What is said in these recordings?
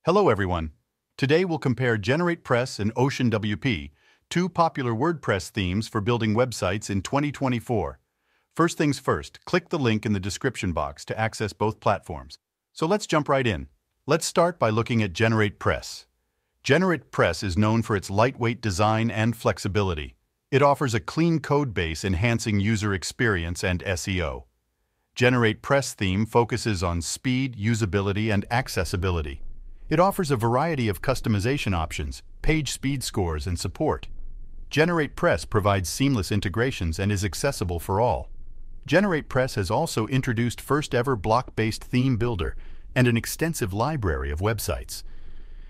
Hello everyone. Today we'll compare GeneratePress and OceanWP, two popular WordPress themes for building websites in 2024. First things first, click the link in the description box to access both platforms. So let's jump right in. Let's start by looking at GeneratePress. GeneratePress is known for its lightweight design and flexibility. It offers a clean code base enhancing user experience and SEO. GeneratePress theme focuses on speed, usability, and accessibility. It offers a variety of customization options, page speed scores, and support. GeneratePress provides seamless integrations and is accessible for all. GeneratePress has also introduced first-ever block-based theme builder and an extensive library of websites.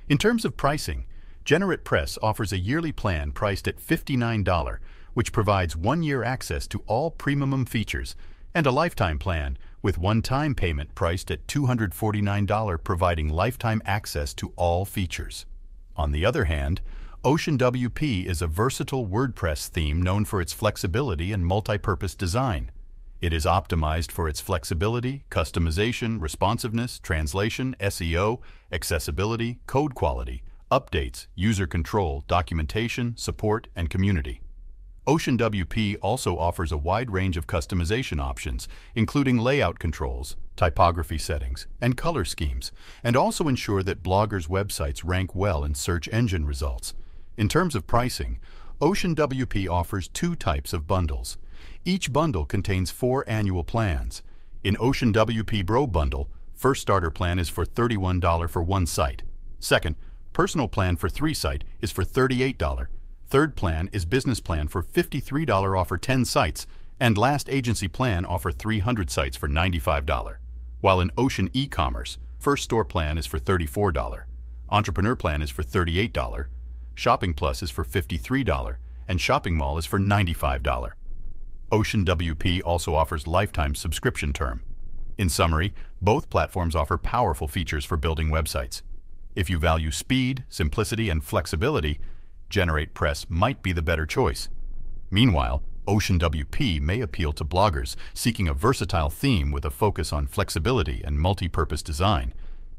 In terms of pricing, GeneratePress offers a yearly plan priced at $59, which provides one-year access to all premium features, and a lifetime plan with one-time payment priced at $249, providing lifetime access to all features. On the other hand, OceanWP is a versatile WordPress theme known for its flexibility and multi-purpose design. It is optimized for its flexibility, customization, responsiveness, translation, SEO, accessibility, code quality, updates, user control, documentation, support, and community. OceanWP also offers a wide range of customization options, including layout controls, typography settings, and color schemes, and also ensure that bloggers' websites rank well in search engine results. In terms of pricing, OceanWP offers two types of bundles. Each bundle contains 4 annual plans. In OceanWP Bro Bundle, first starter plan is for $31 for one site. Second, personal plan for 3 sites is for $38. Third plan is business plan for $53 offer 10 sites, and last agency plan offer 300 sites for $95. While in Ocean e-commerce, first store plan is for $34, entrepreneur plan is for $38, shopping plus is for $53, and shopping mall is for $95. OceanWP also offers lifetime subscription term. In summary, both platforms offer powerful features for building websites. If you value speed, simplicity, and flexibility, GeneratePress might be the better choice. Meanwhile, OceanWP may appeal to bloggers seeking a versatile theme with a focus on flexibility and multi-purpose design.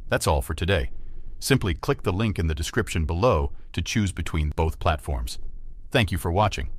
That's all for today. Simply click the link in the description below to choose between both platforms. Thank you for watching.